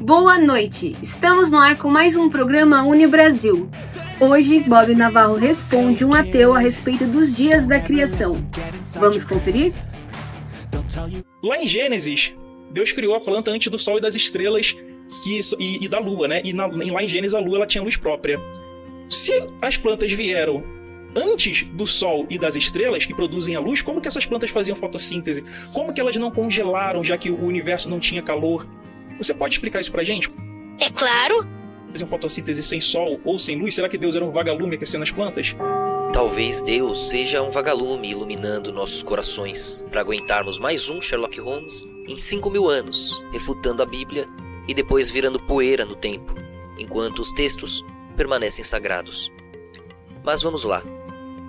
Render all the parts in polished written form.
Boa noite! Estamos no ar com mais um programa Unibrasil. Hoje, Bob Navarro responde um ateu a respeito dos dias da criação. Vamos conferir? Lá em Gênesis, Deus criou a planta antes do sol e das estrelas e da lua, né? Lá em Gênesis a lua ela tinha luz própria. Se as plantas vieram antes do sol e das estrelas que produzem a luz, como que essas plantas faziam fotossíntese? Como que elas não congelaram, já que o universo não tinha calor? Você pode explicar isso pra gente? É claro! Faziam fotossíntese sem sol ou sem luz? Será que Deus era um vagalume aquecendo as plantas? Talvez Deus seja um vagalume iluminando nossos corações para aguentarmos mais um Sherlock Holmes em 5.000 anos, refutando a Bíblia e depois virando poeira no tempo, enquanto os textos permanecem sagrados. Mas vamos lá.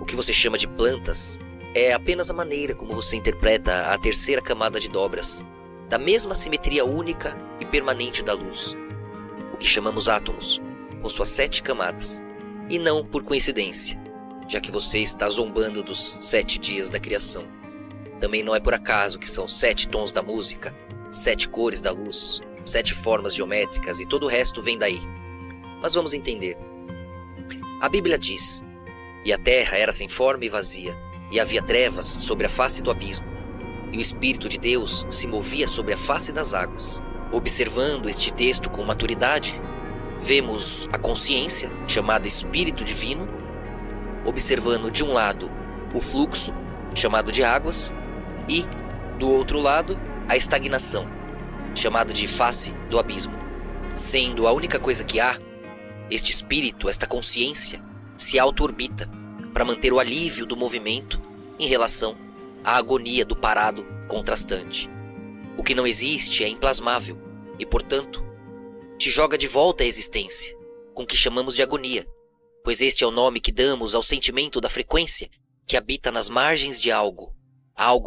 O que você chama de plantas é apenas a maneira como você interpreta a terceira camada de dobras, da mesma simetria única e permanente da luz. O que chamamos átomos, com suas 7 camadas. E não por coincidência, já que você está zombando dos 7 dias da criação. Também não é por acaso que são 7 tons da música, 7 cores da luz, 7 formas geométricas e todo o resto vem daí. Mas vamos entender. A Bíblia diz: "E a terra era sem forma e vazia, e havia trevas sobre a face do abismo, e o Espírito de Deus se movia sobre a face das águas." Observando este texto com maturidade, vemos a consciência, chamada Espírito Divino, observando de um lado o fluxo, chamado de águas, e, do outro lado, a estagnação, chamada de face do abismo. Sendo a única coisa que há, este espírito, esta consciência, se auto-orbita para manter o alívio do movimento em relação à agonia do parado contrastante. O que não existe é implasmável e, portanto, te joga de volta à existência, com o que chamamos de agonia, pois este é o nome que damos ao sentimento da frequência que habita nas margens de algo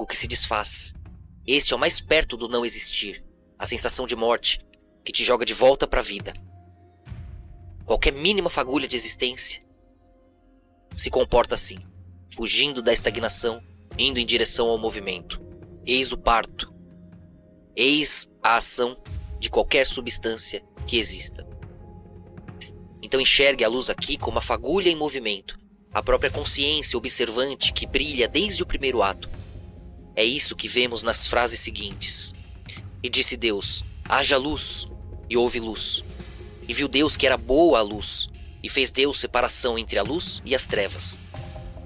que se desfaz. Este é o mais perto do não existir, a sensação de morte que te joga de volta para a vida. Qualquer mínima fagulha de existência se comporta assim, fugindo da estagnação, indo em direção ao movimento. Eis o parto. Eis a ação de qualquer substância que exista. Então enxergue a luz aqui como a fagulha em movimento, a própria consciência observante que brilha desde o primeiro ato. É isso que vemos nas frases seguintes. "E disse Deus, haja luz, e houve luz. E viu Deus que era boa a luz, e fez Deus separação entre a luz e as trevas."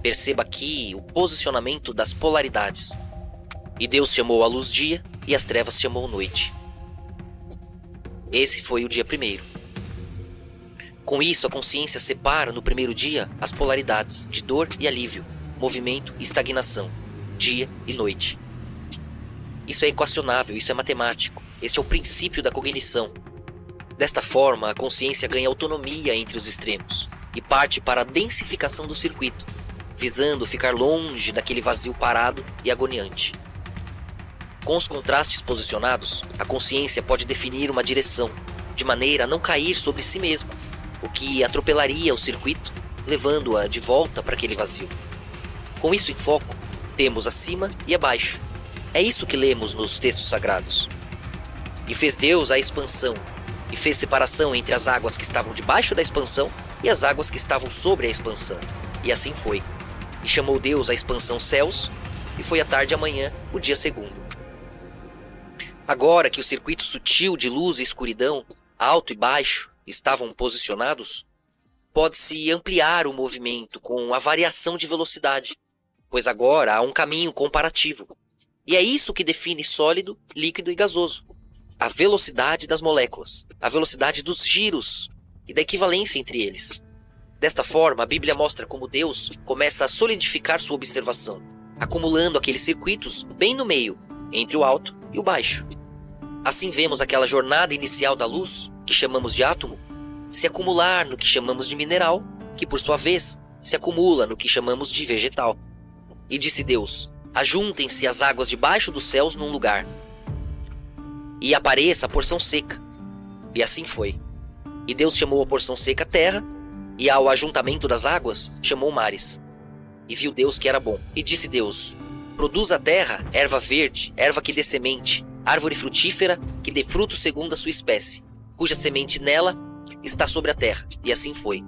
Perceba aqui o posicionamento das polaridades. E Deus chamou a luz dia, e as trevas chamou noite. Esse foi o dia primeiro. Com isso, a consciência separa no primeiro dia as polaridades de dor e alívio, movimento e estagnação, dia e noite. Isso é equacionável, isso é matemático. Este é o princípio da cognição. Desta forma, a consciência ganha autonomia entre os extremos e parte para a densificação do circuito, visando ficar longe daquele vazio parado e agoniante. Com os contrastes posicionados, a consciência pode definir uma direção, de maneira a não cair sobre si mesma, o que atropelaria o circuito, levando-a de volta para aquele vazio. Com isso em foco, temos acima e abaixo. É isso que lemos nos textos sagrados. "E fez Deus a expansão, e fez separação entre as águas que estavam debaixo da expansão e as águas que estavam sobre a expansão. E assim foi. E chamou Deus a expansão céus, e foi a tarde e a manhã, o dia segundo." Agora que o circuito sutil de luz e escuridão, alto e baixo, estavam posicionados, pode-se ampliar o movimento com a variação de velocidade, pois agora há um caminho comparativo. E é isso que define sólido, líquido e gasoso. A velocidade das moléculas, a velocidade dos giros e da equivalência entre eles. Desta forma, a Bíblia mostra como Deus começa a solidificar sua observação, acumulando aqueles circuitos bem no meio, entre o alto e o baixo. Assim vemos aquela jornada inicial da luz, que chamamos de átomo, se acumular no que chamamos de mineral, que por sua vez se acumula no que chamamos de vegetal. E disse Deus: ajuntem-se as águas debaixo dos céus num lugar, e apareça a porção seca. E assim foi. E Deus chamou a porção seca terra, e ao ajuntamento das águas chamou mares. E viu Deus que era bom. E disse Deus: produz a terra erva verde, erva que dê semente, árvore frutífera que dê fruto segundo a sua espécie, cuja semente nela está sobre a terra. E assim foi.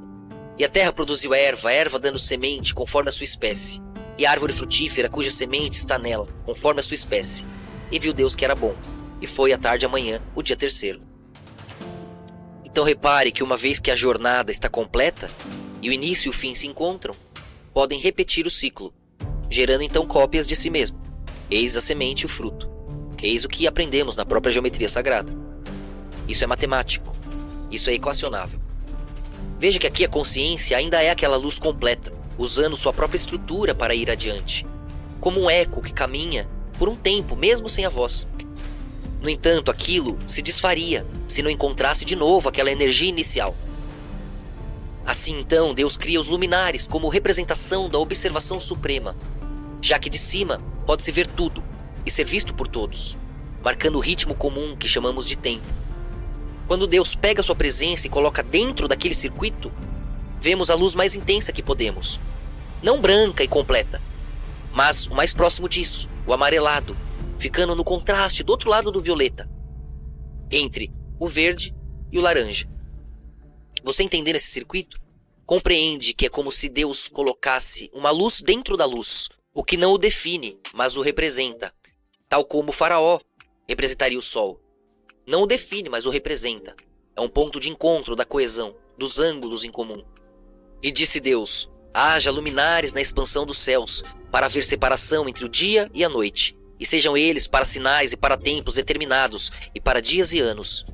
E a terra produziu a erva dando semente conforme a sua espécie, e a árvore frutífera cuja semente está nela, conforme a sua espécie. E viu Deus que era bom. E foi à tarde e amanhã, o dia terceiro. Então repare que uma vez que a jornada está completa, e o início e o fim se encontram, podem repetir o ciclo, gerando então cópias de si mesmo. Eis a semente e o fruto. Eis o que aprendemos na própria geometria sagrada. Isso é matemático. Isso é equacionável. Veja que aqui a consciência ainda é aquela luz completa, usando sua própria estrutura para ir adiante, como um eco que caminha por um tempo, mesmo sem a voz. No entanto, aquilo se desfaria se não encontrasse de novo aquela energia inicial. Assim então, Deus cria os luminares como representação da observação suprema, já que de cima pode-se ver tudo e ser visto por todos, marcando o ritmo comum que chamamos de tempo. Quando Deus pega sua presença e coloca dentro daquele circuito, vemos a luz mais intensa que podemos. Não branca e completa, mas o mais próximo disso, o amarelado, ficando no contraste do outro lado do violeta, entre o verde e o laranja. Você entendendo esse circuito, compreende que é como se Deus colocasse uma luz dentro da luz, o que não o define, mas o representa, tal como o faraó representaria o sol. Não o define, mas o representa. É um ponto de encontro da coesão, dos ângulos em comum. E disse Deus: haja luminares na expansão dos céus, para haver separação entre o dia e a noite, e sejam eles para sinais e para tempos determinados, e para dias e anos.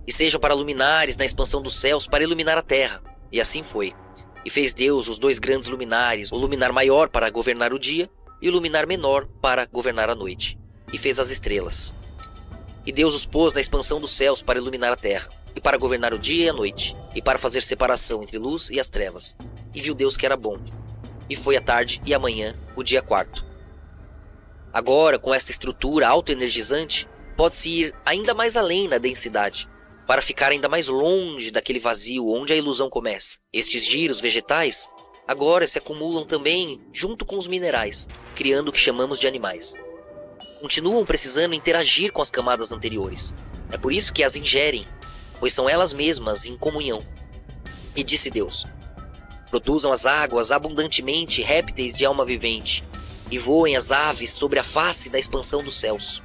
E sejam para luminares na expansão dos céus, para iluminar a terra. E assim foi. E fez Deus os dois grandes luminares, o luminar maior para governar o dia, e o luminar menor para governar a noite. E fez as estrelas. E Deus os pôs na expansão dos céus para iluminar a terra, e para governar o dia e a noite, e para fazer separação entre luz e as trevas. E viu Deus que era bom. E foi a tarde e amanhã, o dia quarto. Agora, com esta estrutura autoenergizante, pode-se ir ainda mais além na densidade, para ficar ainda mais longe daquele vazio onde a ilusão começa. Estes giros vegetais agora se acumulam também junto com os minerais, criando o que chamamos de animais. Continuam precisando interagir com as camadas anteriores. É por isso que as ingerem, pois são elas mesmas em comunhão. E disse Deus: produzam as águas abundantemente répteis de alma vivente, e voem as aves sobre a face da expansão dos céus.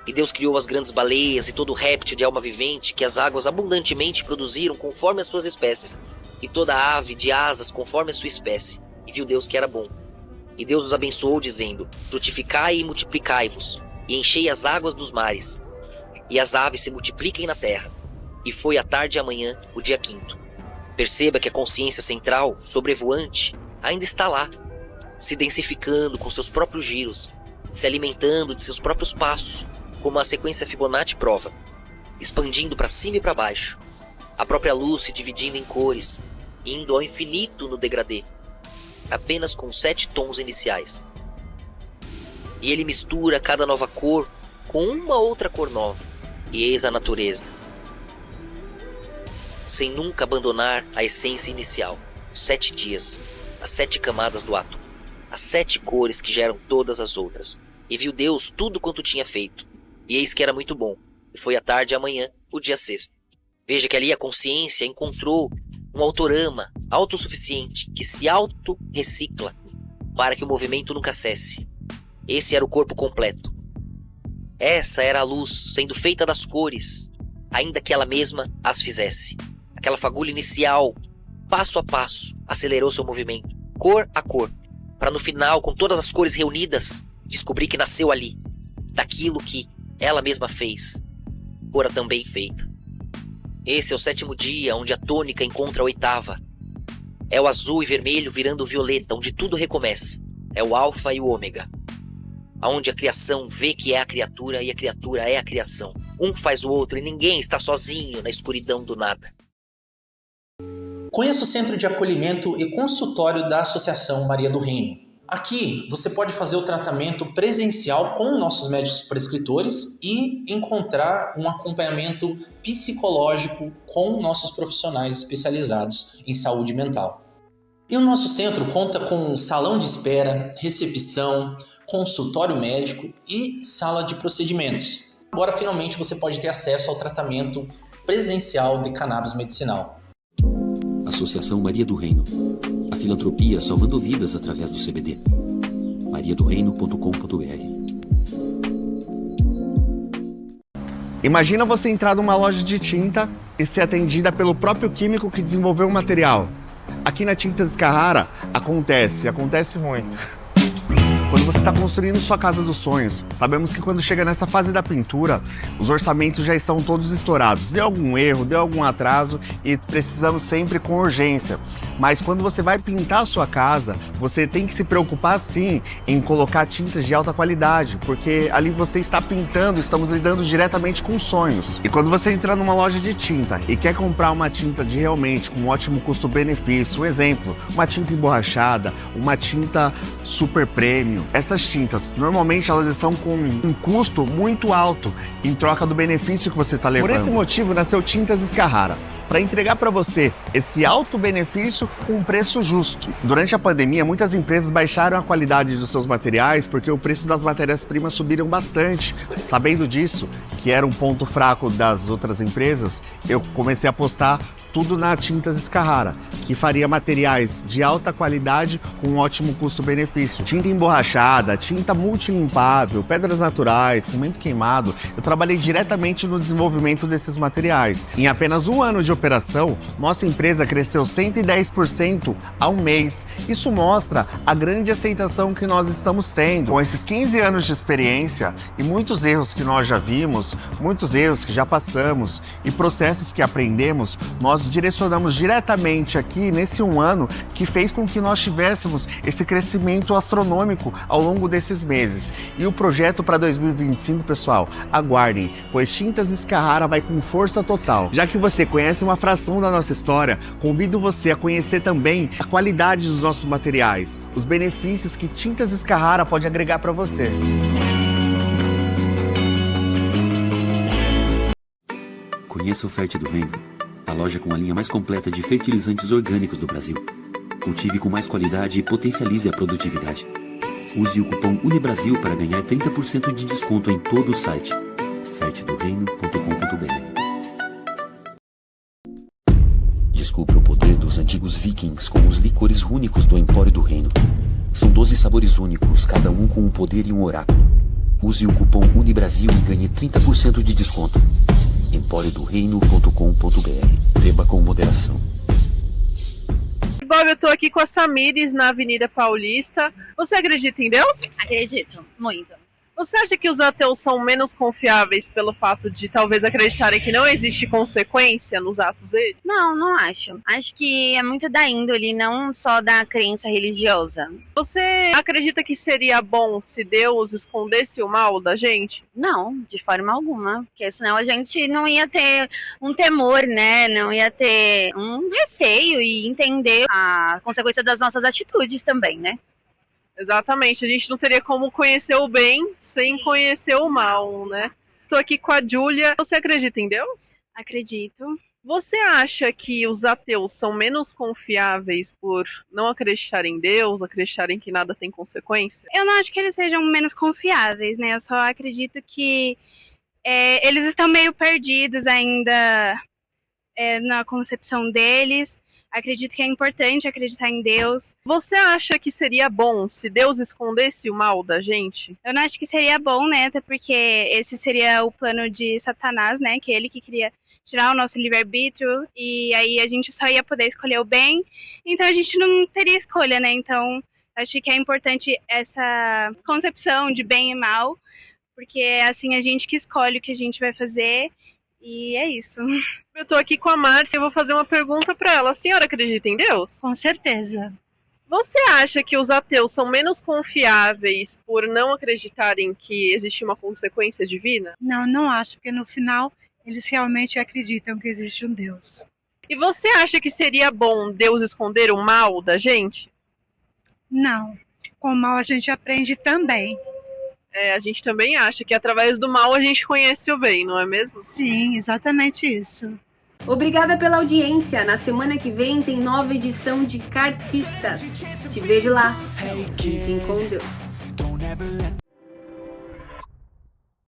E Deus criou as grandes baleias e todo réptil de alma vivente que as águas abundantemente produziram conforme as suas espécies, e toda ave de asas conforme a sua espécie. E viu Deus que era bom. E Deus nos abençoou, dizendo: frutificai e multiplicai-vos, e enchei as águas dos mares, e as aves se multipliquem na terra. E foi a tarde e amanhã, o dia quinto. Perceba que a consciência central, sobrevoante, ainda está lá, se densificando com seus próprios giros, se alimentando de seus próprios passos, como a sequência Fibonacci prova, expandindo para cima e para baixo, a própria luz se dividindo em cores, indo ao infinito no degradê, apenas com 7 tons iniciais. E ele mistura cada nova cor com uma outra cor nova, e eis a natureza, sem nunca abandonar a essência inicial, os 7 dias, as 7 camadas do átomo, as 7 cores que geram todas as outras. E viu Deus tudo quanto tinha feito, e eis que era muito bom. E foi a tarde e amanhã, o dia sexto. Veja que ali a consciência encontrou um autorama autossuficiente que se auto-recicla para que o movimento nunca cesse. Esse era o corpo completo. Essa era a luz sendo feita das cores, ainda que ela mesma as fizesse. Aquela fagulha inicial, passo a passo, acelerou seu movimento, cor a cor, para no final, com todas as cores reunidas, descobrir que nasceu ali, daquilo que ela mesma fez, fora também feita. Esse é o 7º dia, onde a tônica encontra a 8ª. É o azul e vermelho virando o violeta, onde tudo recomeça. É o alfa e o ômega, onde a criação vê que é a criatura e a criatura é a criação. Um faz o outro e ninguém está sozinho na escuridão do nada. Conheça o Centro de Acolhimento e Consultório da Associação Maria do Reino. Aqui você pode fazer o tratamento presencial com nossos médicos prescritores e encontrar um acompanhamento psicológico com nossos profissionais especializados em saúde mental. E o nosso centro conta com salão de espera, recepção, consultório médico e sala de procedimentos. Agora finalmente você pode ter acesso ao tratamento presencial de cannabis medicinal. Associação Maria do Reino. A filantropia salvando vidas através do CBD. mariadoreino.com.br. Imagina você entrar numa loja de tinta e ser atendida pelo próprio químico que desenvolveu o material. Aqui na Tintas Carrara acontece muito. Quando você está construindo sua casa dos sonhos, sabemos que quando chega nessa fase da pintura, os orçamentos já estão todos estourados. Deu algum erro, deu algum atraso e precisamos sempre com urgência. Mas quando você vai pintar a sua casa, você tem que se preocupar sim em colocar tintas de alta qualidade, porque ali você está pintando, estamos lidando diretamente com sonhos. E quando você entra numa loja de tinta e quer comprar uma tinta de realmente com um ótimo custo-benefício, um exemplo, uma tinta emborrachada, uma tinta super premium, essas tintas, normalmente elas estão com um custo muito alto em troca do benefício que você está levando. Por esse motivo, nasceu Tintas Carrara, para entregar para você esse alto benefício com um preço justo. Durante a pandemia, muitas empresas baixaram a qualidade dos seus materiais porque o preço das matérias-primas subiram bastante. Sabendo disso, que era um ponto fraco das outras empresas, eu comecei a apostar tudo na Tintas Carrara, que faria materiais de alta qualidade com um ótimo custo-benefício. Tinta emborrachada, tinta multilimpável, pedras naturais, cimento queimado. Eu trabalhei diretamente no desenvolvimento desses materiais. Em apenas um ano de operação, nossa empresa cresceu 110% ao mês. Isso mostra a grande aceitação que nós estamos tendo. Com esses 15 anos de experiência e muitos erros que nós já vimos, muitos erros que já passamos e processos que aprendemos, nós direcionamos diretamente aqui nesse um ano que fez com que nós tivéssemos esse crescimento astronômico ao longo desses meses. E o projeto para 2025, pessoal, aguardem, pois Tintas Carrara vai com força total. Já que você conhece uma fração da nossa história, convido você a conhecer também a qualidade dos nossos materiais, os benefícios que Tintas Carrara pode agregar para você. Conheça o Fert do Reino, a loja com a linha mais completa de fertilizantes orgânicos do Brasil. Cultive com mais qualidade e potencialize a produtividade. Use o cupom UNIBRASIL para ganhar 30% de desconto em todo o site. fertdoreino.com.br. Descubra o poder dos antigos vikings com os licores únicos do Empório do Reino. São 12 sabores únicos, cada um com um poder e um oráculo. Use o cupom UNIBRASIL e ganhe 30% de desconto. emporiodoreino.com.br. Beba com moderação. Bob, eu tô aqui com a Samires na Avenida Paulista. Você acredita em Deus? Acredito, muito. Você acha que os ateus são menos confiáveis pelo fato de talvez acreditarem que não existe consequência nos atos deles? Não, não acho. Acho que é muito da índole, não só da crença religiosa. Você acredita que seria bom se Deus escondesse o mal da gente? Não, de forma alguma. Porque senão a gente não ia ter um temor, né? Não ia ter um receio e entender a consequência das nossas atitudes também, né? Exatamente, a gente não teria como conhecer o bem sem conhecer o mal, né? Tô aqui com a Júlia. Você acredita em Deus? Acredito. Você acha que os ateus são menos confiáveis por não acreditar em Deus, acreditarem que nada tem consequência? Eu não acho que eles sejam menos confiáveis, né? Eu só acredito que eles estão meio perdidos ainda na concepção deles. Acredito que é importante acreditar em Deus. Você acha que seria bom se Deus escondesse o mal da gente? Eu não acho que seria bom, né? Até porque esse seria o plano de Satanás, né? Que é ele que queria tirar o nosso livre-arbítrio e aí a gente só ia poder escolher o bem. Então a gente não teria escolha, né? Então acho que é importante essa concepção de bem e mal, porque é assim a gente que escolhe o que a gente vai fazer. E é isso. Eu tô aqui com a Márcia e eu vou fazer uma pergunta pra ela. A senhora acredita em Deus? Com certeza. Você acha que os ateus são menos confiáveis por não acreditarem que existe uma consequência divina? Não, não acho, porque no final eles realmente acreditam que existe um Deus. E você acha que seria bom Deus esconder o mal da gente? Não. Com o mal a gente aprende também. A gente também acha que através do mal a gente conhece o bem, não é mesmo? Sim, exatamente isso. Obrigada pela audiência. Na semana que vem tem nova edição de Cartistas. Te vejo lá. Fiquem com Deus.